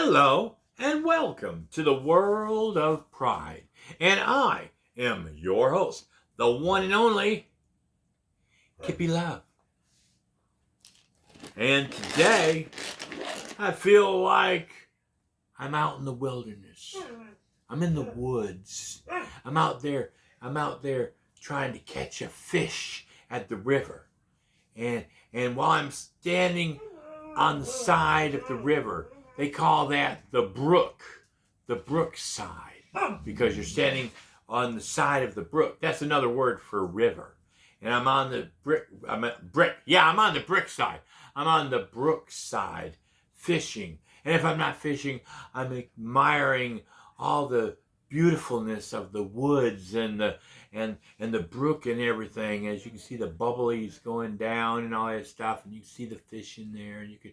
Hello and welcome to the world of pride. And I am your host, the one and only Kippy Love. And today I feel like I'm out in the wilderness. I'm in the woods. I'm out there trying to catch a fish at the river. And while I'm standing on the side of the river, they call that the brook side, because you're standing on the side of the brook. That's another word for river. And I'm on the I'm on the brick side. I'm on the brook side fishing. And if I'm not fishing, I'm admiring all the beautifulness of the woods and the brook and everything. As you can see the bubblies going down and all that stuff, and you can see the fish in there, and you can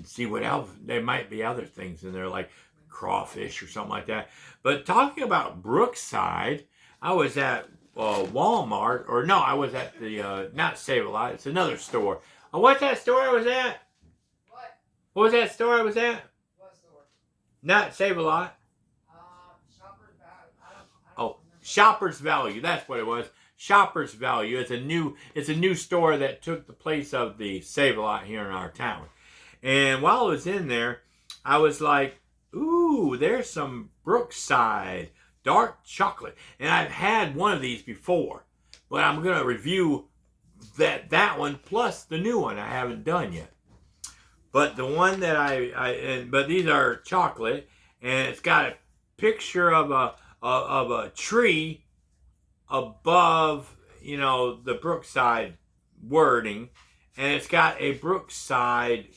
see what else. There might be other things in there like crawfish or something like that. But talking about Brookside, I was at Walmart, or no, I was at the not Save-A-Lot. It's another store. What's that store I was at? What was that store I was at? What store? Not Save-A-Lot. Shoppers Value. I don't Shoppers Value. That's what it was. Shoppers Value. It's a new store that took the place of the Save-A-Lot here in our town. And while I was in there, I was like, ooh, there's some Brookside dark chocolate. And I've had one of these before, but I'm going to review that one plus the new one I haven't done yet. But the one that but these are chocolate, and it's got a picture of a tree above, the Brookside wording, and it's got a Brookside,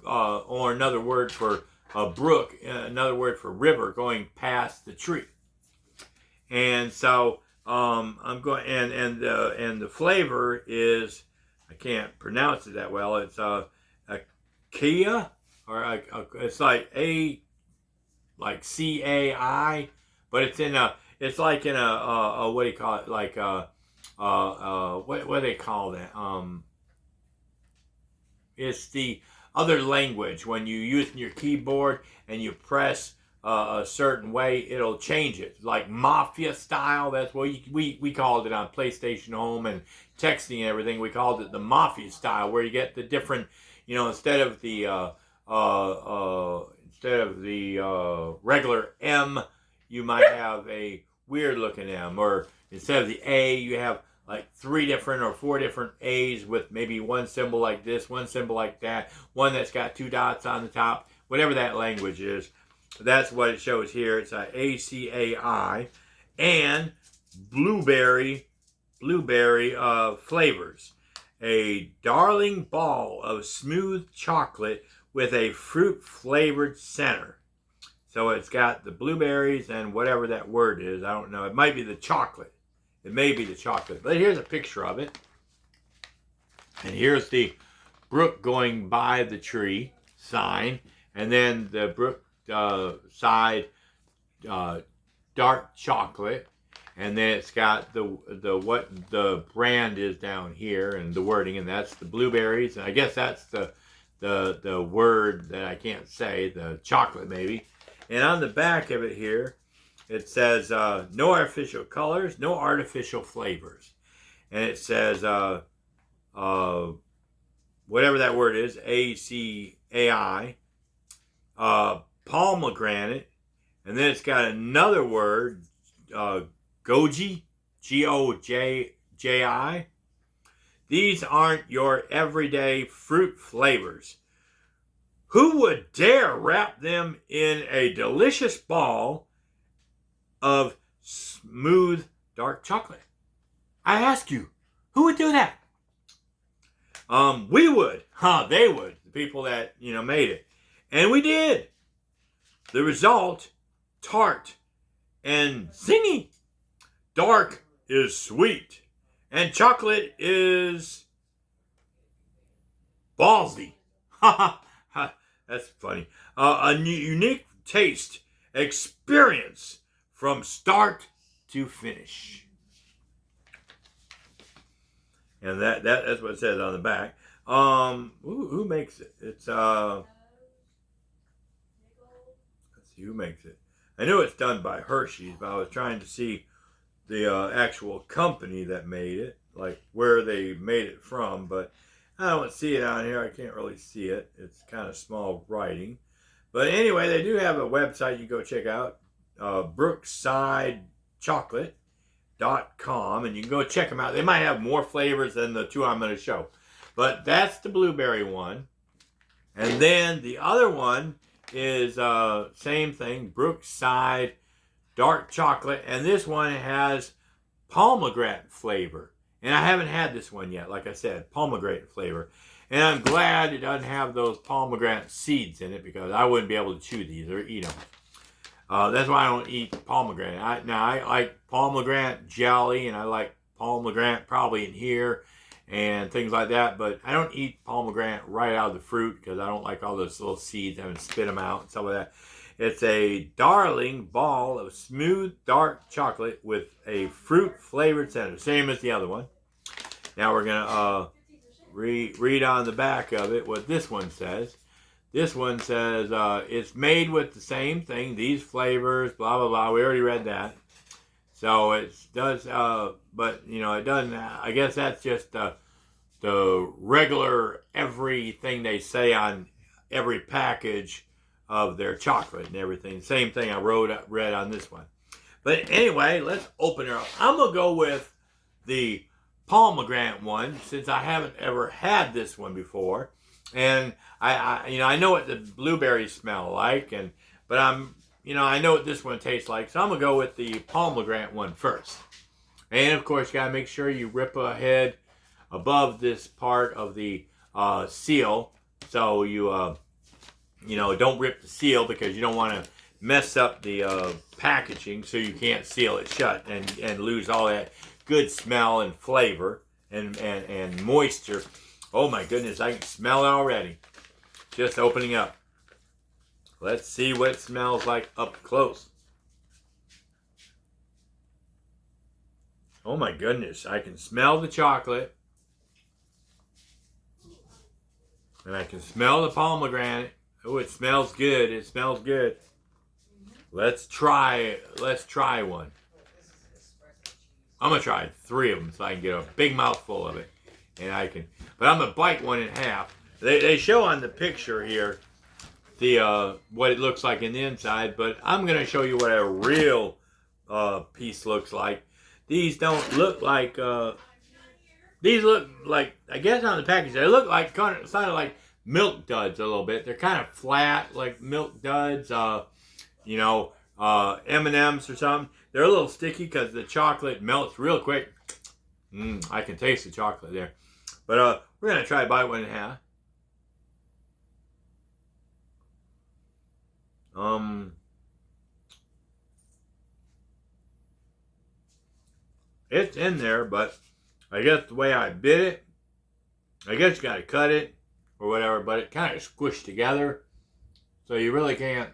or another word for a brook, another word for river going past the tree. And so I'm going, and the flavor is, I can't pronounce it that well. It's a Kia, or it's like CAI, but it's like in a what do you call it? Like what do they call that? It's the other language. When you use your keyboard and you press a certain way, it'll change it. Like mafia style. That's what we called it on PlayStation Home and texting and everything. We called it the mafia style, where you get the different, instead of the regular M, you might have a weird looking M, or instead of the A, you have like 3 different or 4 different A's with maybe one symbol like this, one symbol like that, one that's got 2 dots on the top, whatever that language is. That's what it shows here. It's ACAI, and blueberry flavors. A darling ball of smooth chocolate with a fruit-flavored center. So it's got the blueberries and whatever that word is. I don't know. It might be the chocolate. It may be the chocolate. But here's a picture of it. And here's the brook going by the tree sign. And then the brook side dark chocolate. And then it's got the what the brand is down here and the wording, and that's the blueberries. And I guess that's the word that I can't say, the chocolate maybe. And on the back of it here, it says no artificial colors, no artificial flavors. And it says whatever that word is, ACAI, pomegranate, and then it's got another word, Goji, Goji. These aren't your everyday fruit flavors. Who would dare wrap them in a delicious ball of smooth dark chocolate? I ask you, who would do that? We would. They would. The people that, made it. And we did. The result, tart and zingy. Dark is sweet, and chocolate is ballsy. That's funny. A unique taste experience from start to finish. And that's what it says on the back. Who makes it? It's see who makes it. I knew it's done by Hershey's, but I was trying to see the actual company that made it, like where they made it from, but I don't see it on here. I can't really see it. It's kind of small writing. But anyway, they do have a website you can go check out, brooksidechocolate.com, and you can go check them out. They might have more flavors than the two I'm going to show. But that's the blueberry one. And then the other one is same thing, Brookside dark chocolate, and this one has pomegranate flavor. And I haven't had this one yet, like I said, pomegranate flavor. And I'm glad it doesn't have those pomegranate seeds in it because I wouldn't be able to chew these or eat them. That's why I don't eat pomegranate. I like pomegranate jelly, and I like pomegranate probably in here and things like that, but I don't eat pomegranate right out of the fruit because I don't like all those little seeds. I would spit them out and stuff like that. It's a darling ball of smooth dark chocolate with a fruit-flavored center, same as the other one. Now we're going to read on the back of it what this one says. This one says it's made with the same thing, these flavors, blah, blah, blah. We already read that. So it does, but, you know, it doesn't, I guess that's just the regular everything they say on every package of their chocolate and everything. Same thing I read on this one. But anyway, let's open it up. I'm going to go with the pomegranate one since I haven't ever had this one before. And I know what the blueberries smell like, but I know what this one tastes like. So I'm going to go with the pomegranate one first. And of course, you got to make sure you rip ahead above this part of the seal. So you don't rip the seal because you don't want to mess up the packaging so you can't seal it shut and lose all that good smell and flavor and moisture. Oh my goodness, I can smell it already. Just opening up. Let's see what it smells like up close. Oh my goodness, I can smell the chocolate. And I can smell the pomegranate. Oh, it smells good. It smells good. Let's try one. I'm going to try 3 of them so I can get a big mouthful of it. But I'm going to bite one in half. They show on the picture here what it looks like in the inside, but I'm going to show you what a real piece looks like. These don't look like, these look like, I guess on the package, they look like, kind of like milk duds a little bit. They're kind of flat, like milk duds, M&Ms or something. They're a little sticky because the chocolate melts real quick. I can taste the chocolate there. But we're going to try to bite one in half. It's in there, but I guess the way I bit it, I guess you got to cut it or whatever, but it kind of squished together. So you really can't,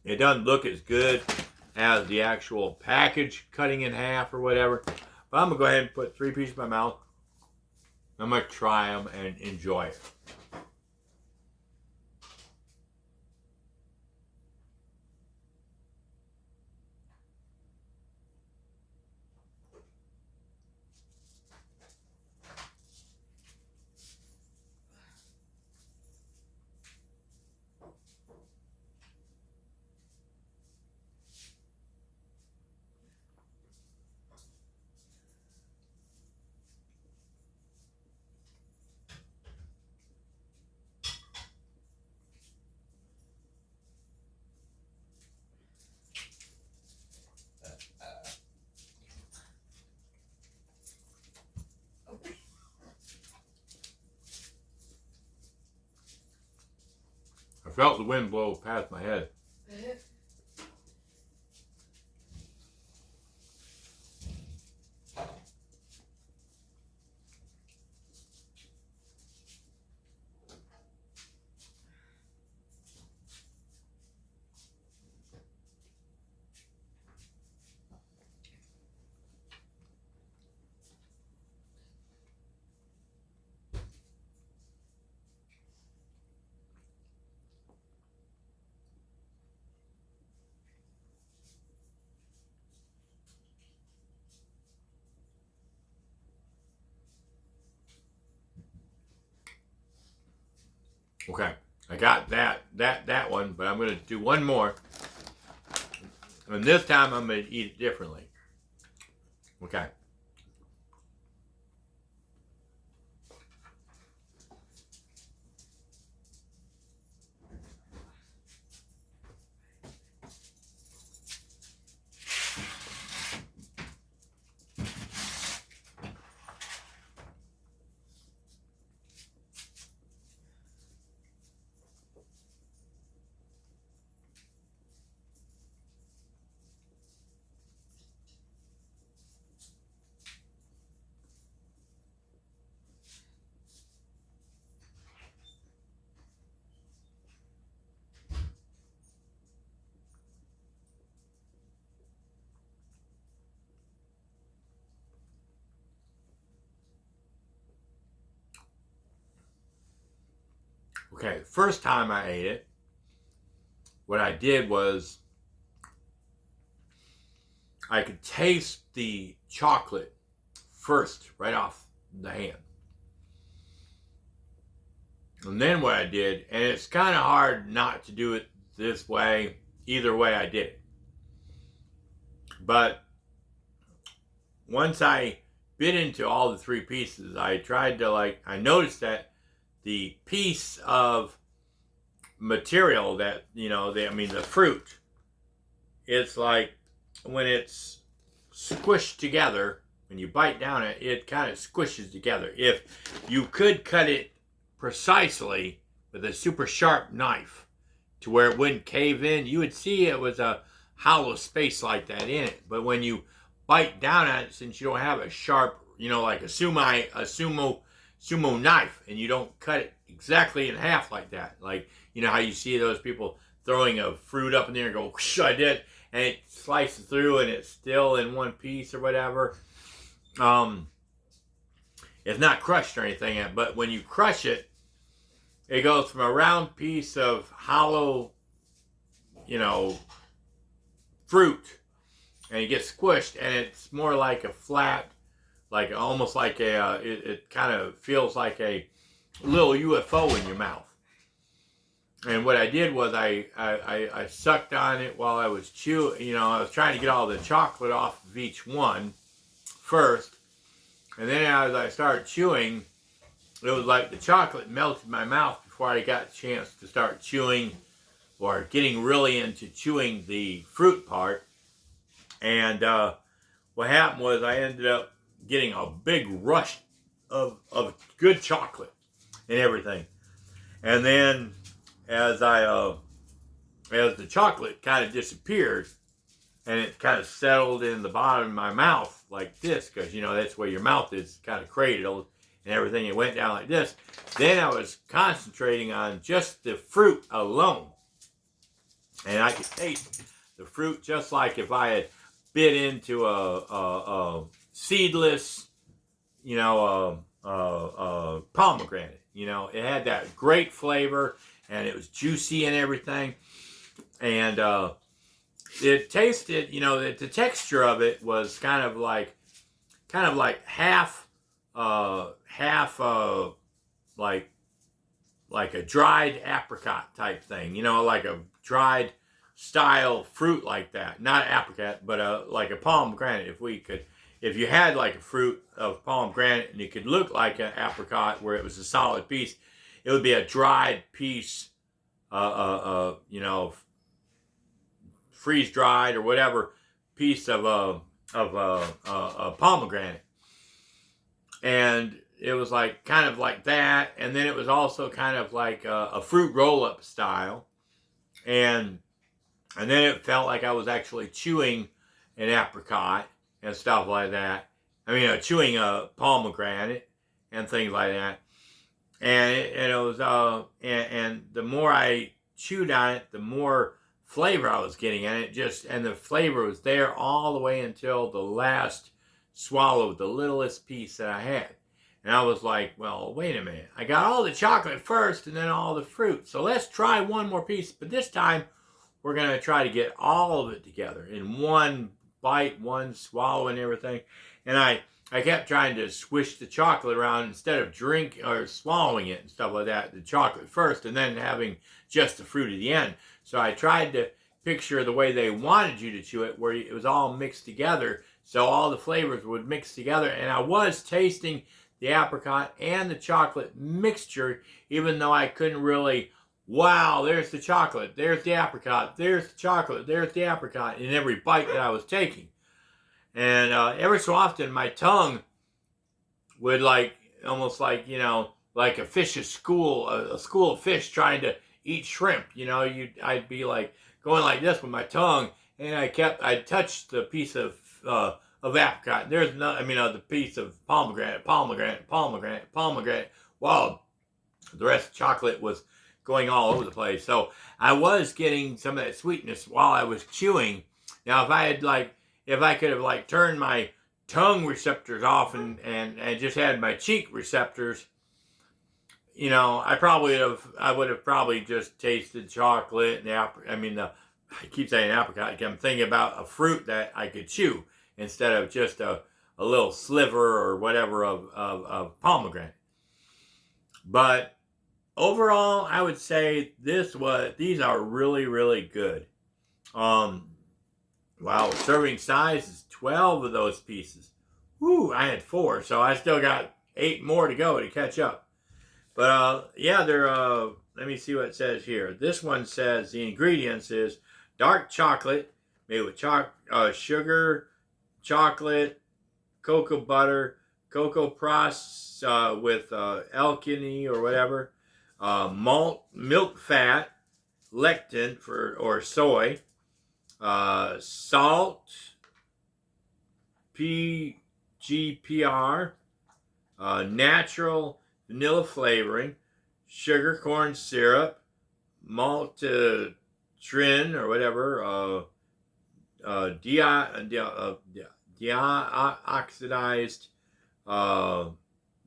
it doesn't look as good as the actual package cutting in half or whatever. But I'm going to go ahead and put 3 pieces in my mouth. I'm going to try them and enjoy it. I felt the wind blow past my head. Okay, I got that one, but I'm going to do one more. And this time I'm going to eat it differently. Okay. Okay, the first time I ate it, what I did was I could taste the chocolate first, right off the hand. And then what I did, and it's kind of hard not to do it this way, either way I did it. But once I bit into all the three pieces, I tried to I noticed that the piece of material that, the fruit, it's like when it's squished together, when you bite down it, it kind of squishes together. If you could cut it precisely with a super sharp knife to where it wouldn't cave in, you would see it was a hollow space like that in it. But when you bite down at it, since you don't have a sharp, like a sumo knife, and you don't cut it exactly in half like that, like how you see those people throwing a fruit up in there and go, whoosh, I did, and it slices through and it's still in one piece or whatever. It's not crushed or anything, but when you crush it, it goes from a round piece of hollow, fruit, and it gets squished, and it's more like a flat, like almost like it kind of feels like a little UFO in your mouth. And what I did was I sucked on it while I was chewing. I was trying to get all the chocolate off of each one first. And then as I started chewing, it was like the chocolate melted in my mouth before I got a chance to start chewing or getting really into chewing the fruit part. And what happened was I ended up getting a big rush of good chocolate and everything. And then as the chocolate kind of disappeared and it kind of settled in the bottom of my mouth like this, because that's where your mouth is kind of cradled and everything, it went down like this. Then I was concentrating on just the fruit alone, and I could taste the fruit just like if I had bit into a seedless, pomegranate. It had that great flavor, and it was juicy and everything. And it tasted, the texture of it was kind of like half like a dried apricot type thing, like a dried style fruit like that. Not apricot, but like a pomegranate. If you had like a fruit of pomegranate and it could look like an apricot where it was a solid piece, it would be a dried piece, freeze dried or whatever piece of a pomegranate. And it was like kind of like that, and then it was also kind of like a fruit roll-up style, and then it felt like I was actually chewing an apricot and stuff like that. Chewing a pomegranate and things like that. And it was and the more I chewed on it, the more flavor I was getting, and the flavor was there all the way until the last swallow, the littlest piece that I had. And I was like, well, wait a minute. I got all the chocolate first and then all the fruit. So let's try one more piece. But this time, we're going to try to get all of it together in one bite, one swallow and everything. And I I kept trying to swish the chocolate around instead of drinking or swallowing it and stuff like that. The chocolate first and then having just the fruit at the end. So I tried to picture the way they wanted you to chew it, where it was all mixed together. So all the flavors would mix together. And I was tasting the apricot and the chocolate mixture, even though I couldn't really, wow, there's the chocolate, there's the apricot, there's the chocolate, there's the apricot in every bite that I was taking. And every so often, my tongue would almost like, like a fish's school, a school of fish trying to eat shrimp. I'd be like going like this with my tongue, and I'd touch the piece of apricot. There's no, the piece of pomegranate. Well, the rest of the chocolate was going all over the place. So I was getting some of that sweetness while I was chewing. Now, if I could have turned my tongue receptors off and just had my cheek receptors, I would have probably just tasted chocolate and I keep saying apricot. I'm thinking about a fruit that I could chew instead of just a little sliver or whatever of pomegranate. But overall, I would say these are really, really good. Wow, serving size is 12 of those pieces. Whew, I had 4, so I still got 8 more to go to catch up. But yeah, let me see what it says here. This one says the ingredients is dark chocolate made with sugar, chocolate, cocoa butter, cocoa processed with alkali or whatever, malt, milk fat, lectin or soy, salt, PGPR, natural vanilla flavoring, sugar corn syrup, maltodextrin or whatever, deoxidized,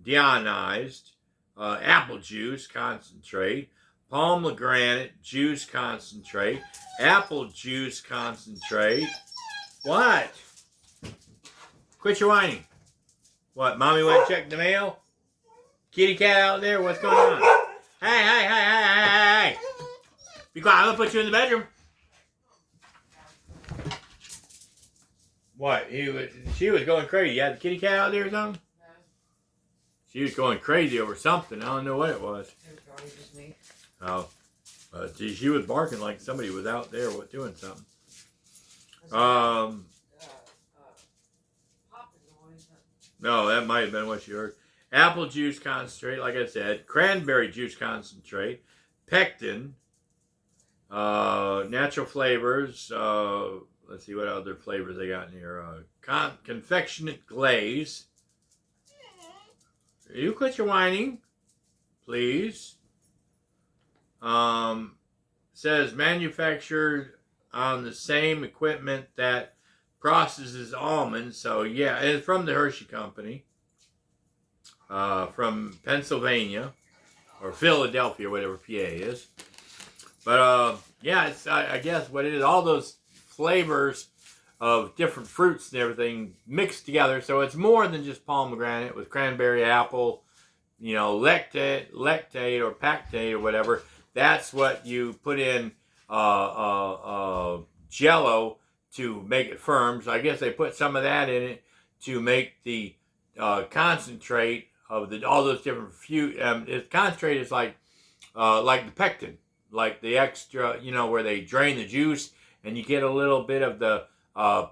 deionized, apple juice concentrate, pomegranate juice concentrate, apple juice concentrate. What? Quit your whining. What, mommy went to check the mail? Kitty cat out there, what's going on? Hey. Be quiet, I'm gonna put you in the bedroom. What, she was going crazy. You had the kitty cat out there or something? No. She was going crazy over something. I don't know what it was. It was probably just me. Oh. She was barking like somebody was out there doing something. Popping noise. No, that might have been what you heard. Apple juice concentrate, like I said. Cranberry juice concentrate. Pectin. Natural flavors. Let's see what other flavors they got in here. Confectionate glaze. You quit your whining, please. Says manufactured on the same equipment that processes almonds. So yeah, it's from the Hershey Company, from Pennsylvania or Philadelphia, whatever PA is. But yeah, it's I guess what it is. All those flavors of different fruits and everything mixed together. So it's more than just pomegranate with cranberry, apple, lactate or pactate or whatever. That's what you put in Jello to make it firm. So I guess they put some of that in it to make the concentrate of all those different concentrate is like the pectin, like the extra, where they drain the juice and you get a little bit of the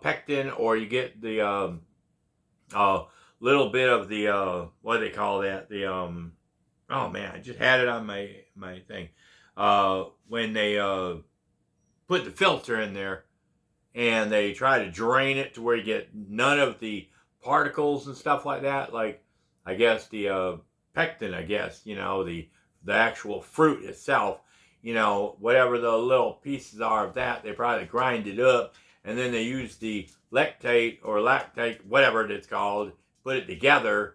pectin, or you get the little bit of the what do they call that? The oh man, I just had it on my thing. When they put the filter in there and they try to drain it to where you get none of the particles and stuff like that, like I guess the pectin, the actual fruit itself, whatever the little pieces are of that, they probably grind it up and then they use the lactate, whatever it's called, put it together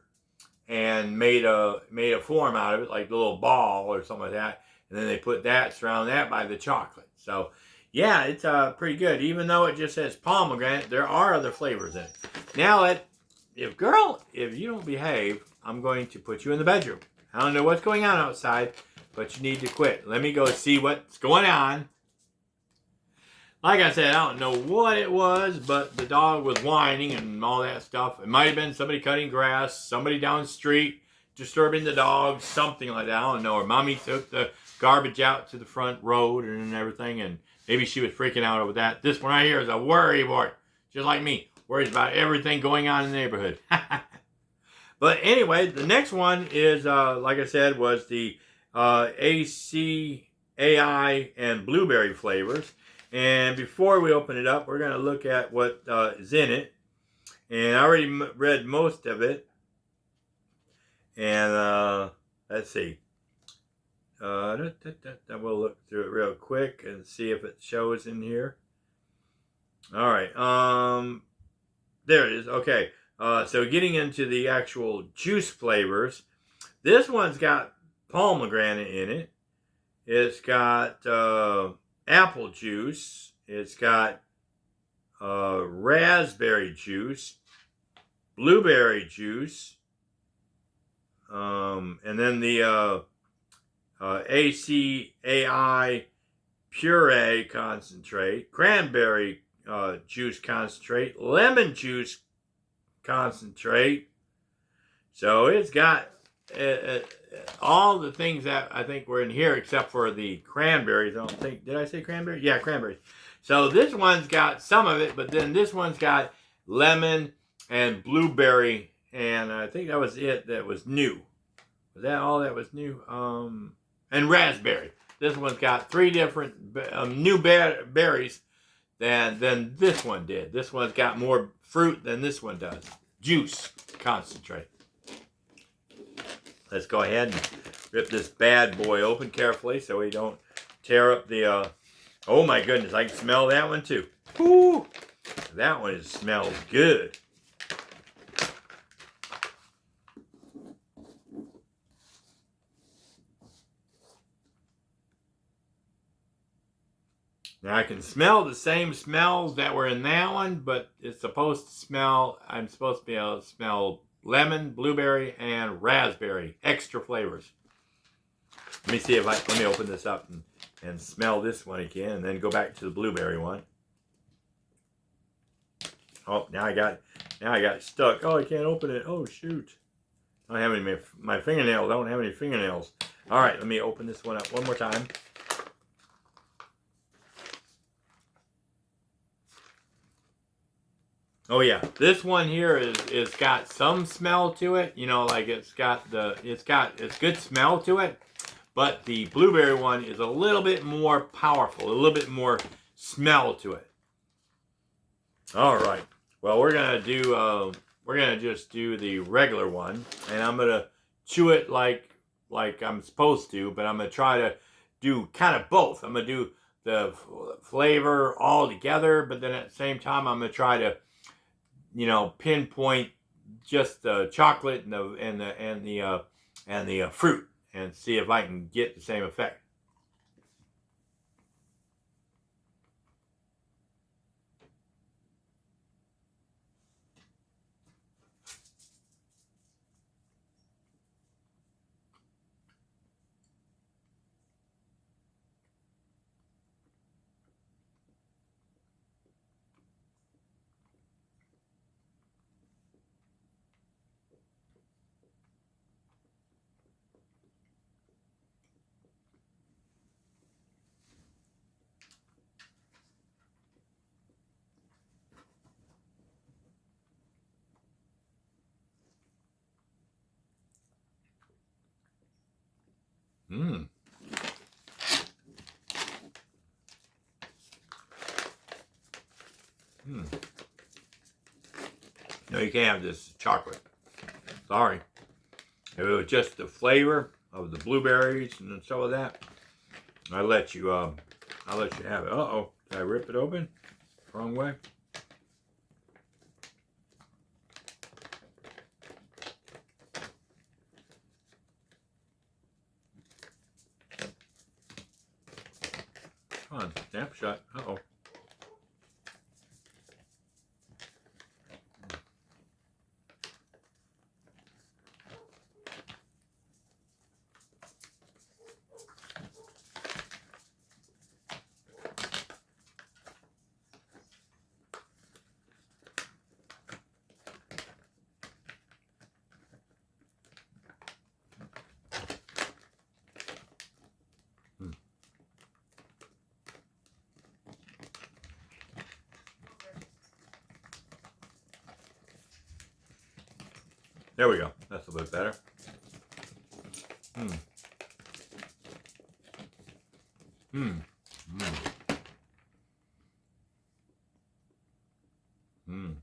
and made a form out of it, like a little ball or something like that. And then they put that, surround that by the chocolate. So, yeah, it's pretty good. Even though it just says pomegranate, there are other flavors in it. Now, if you don't behave, I'm going to put you in the bedroom. I don't know what's going on outside, but you need to quit. Let me go see what's going on. Like I said, I don't know what it was, but the dog was whining and all that stuff. It might have been somebody cutting grass, somebody down the street disturbing the dog, something like that. I don't know. Or mommy took the garbage out to the front road and everything, and maybe she was freaking out over that. This one right here is a worry board, just like me. Worries about everything going on in the neighborhood. But anyway, the next one is, like I said, was the ACAI and blueberry flavors. And before we open it up, we're going to look at what is in it. And I already read most of it. And let's see. We'll look through it real quick and see if it shows in here. All right. There it is. Okay. So getting into the actual juice flavors, this one's got pomegranate in it. It's got apple juice. It's got raspberry juice, blueberry juice, and then the ACAI puree concentrate, cranberry juice concentrate, lemon juice concentrate. So it's got all the things that I think were in here except for the cranberries. I don't think, did I say cranberries? Yeah, cranberries. So this one's got some of it, but then this one's got lemon and blueberry, and I think that was it that was new. Was that all that was new? And raspberry. This one's got 3 different new berries than this one did. This one's got more fruit than this one does. Juice concentrate. Let's go ahead and rip this bad boy open carefully so we don't tear up the, oh my goodness, I can smell that one too. Woo! That one smells good. Now I can smell the same smells that were in that one, but it's supposed to smell, I'm supposed to be able to smell lemon, blueberry, and raspberry. Extra flavors. Let me see if let me open this up and smell this one again, and then go back to the blueberry one. Oh, now I got it stuck. Oh, I can't open it. Oh, shoot. I don't have any, my fingernails. I don't have any fingernails. All right, let me open this one up one more time. Oh yeah, this one here is got some smell to it. You know, like it's good smell to it. But the blueberry one is a little bit more powerful, a little bit more smell to it. All right. Well, we're gonna just do the regular one, and I'm gonna chew it like I'm supposed to, but I'm gonna try to do kind of both. I'm gonna do the flavor all together, but then at the same time, I'm gonna try to, you know, pinpoint just the chocolate and the fruit, and see if I can get the same effect. Mmm. Mmm. No, you can't have this chocolate. Sorry. If it was just the flavor of the blueberries and some of that, I'll let you have it. Uh-oh. Did I rip it open? Wrong way? Come on, snap shut. Uh-oh. There we go. That's a bit better. Mm. Mm. Mm. Mm.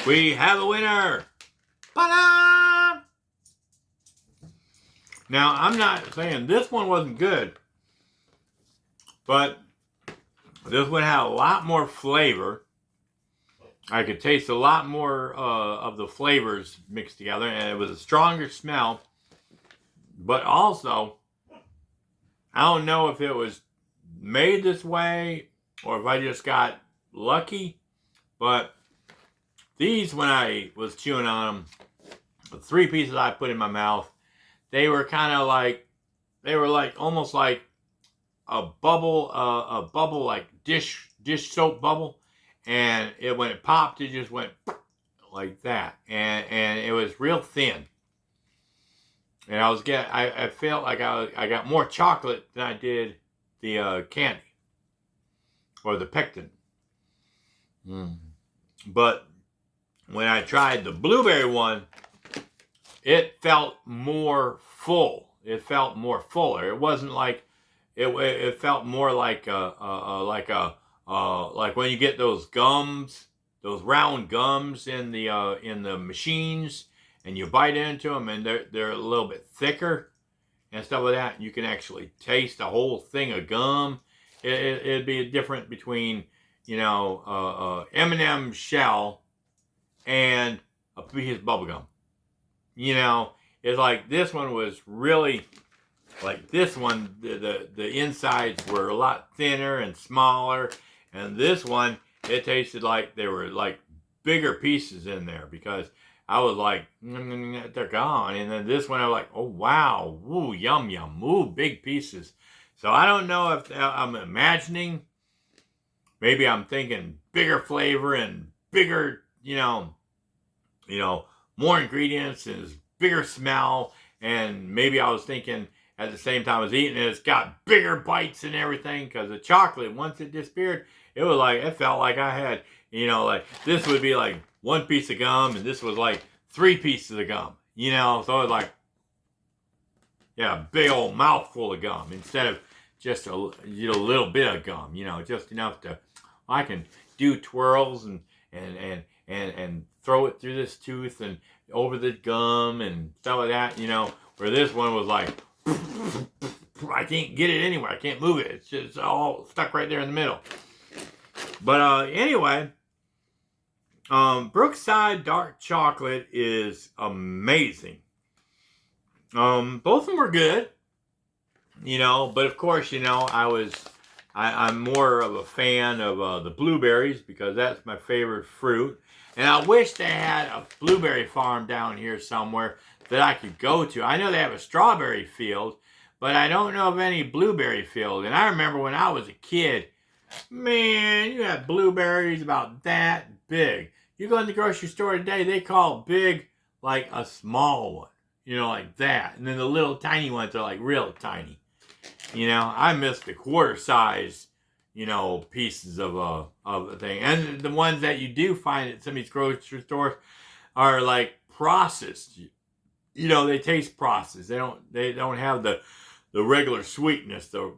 We have a winner! Ta-da! Now, I'm not saying this one wasn't good, but this one had a lot more flavor. I could taste a lot more of the flavors mixed together, and it was a stronger smell. But also, I don't know if it was made this way or if I just got lucky, but these, when I was chewing on them, the 3 pieces I put in my mouth, they were kind of like, they were like almost like a bubble like dish soap bubble, and when it popped, it just went like that, and it was real thin. And I felt like I got more chocolate than I did the candy or the pectin. Mm. But when I tried the blueberry one, it felt more full. It felt more fuller. It wasn't like it felt more like like when you get those gums, those round gums in the machines, and you bite into them, and they're a little bit thicker and stuff like that. You can actually taste a whole thing of gum. It'd be a difference between, you know, M&M shell and a piece of bubble gum. You know, it's like this one was really like this one. The insides were a lot thinner and smaller, and this one, it tasted like there were like bigger pieces in there, because I was like, they're gone. And then this one, I was like, oh wow, woo, yum yum, woo, big pieces. So I don't know if I'm imagining. Maybe I'm thinking bigger flavor and bigger, more ingredients and bigger smell. And maybe I was thinking at the same time I was eating it, it's got bigger bites and everything, because the chocolate, once it disappeared, it felt like I had, like this would be like 1 piece of gum, and this was like 3 pieces of gum, so it was like, yeah, big old mouthful of gum instead of just a little bit of gum, just enough to, I can do twirls and throw it through this tooth and over the gum and stuff like that, where this one was like, I can't get it anywhere. I can't move it. It's just all stuck right there in the middle. But anyway, Brookside Dark Chocolate is amazing. Both of them were good, but of course, I'm more of a fan of the blueberries, because that's my favorite fruit. And I wish they had a blueberry farm down here somewhere that I could go to. I know they have a strawberry field, but I don't know of any blueberry field. And I remember when I was a kid, man, you had blueberries about that big. You go in the grocery store today, they call big like a small one, like that. And then the little tiny ones are like real tiny. I miss the quarter size, pieces of a thing. And the ones that you do find at some of these grocery stores are like processed. They taste processed. They don't have the regular sweetness, the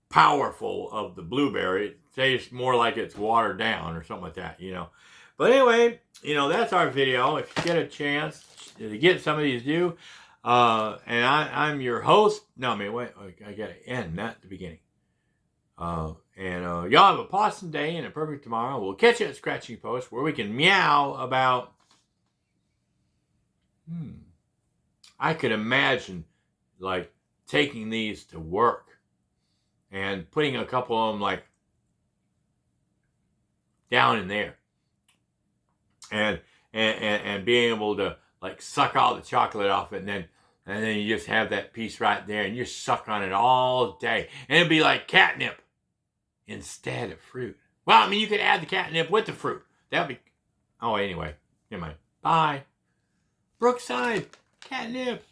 powerful of the blueberry. It tastes more like it's watered down or something like that, But anyway, that's our video. If you get a chance to get some of these, do. And I'm your host. No, wait, I gotta end that at the beginning. Y'all have a awesome day and a perfect tomorrow. We'll catch you at Scratching Post, where we can meow about. I could imagine like taking these to work and putting a couple of them like down in there, and being able to like suck all the chocolate off it, and then you just have that piece right there, and you suck on it all day, and it'd be like catnip instead of fruit. Well, you could add the catnip with the fruit. That'd be. Oh, anyway, never mind. Bye. Brookside catnip.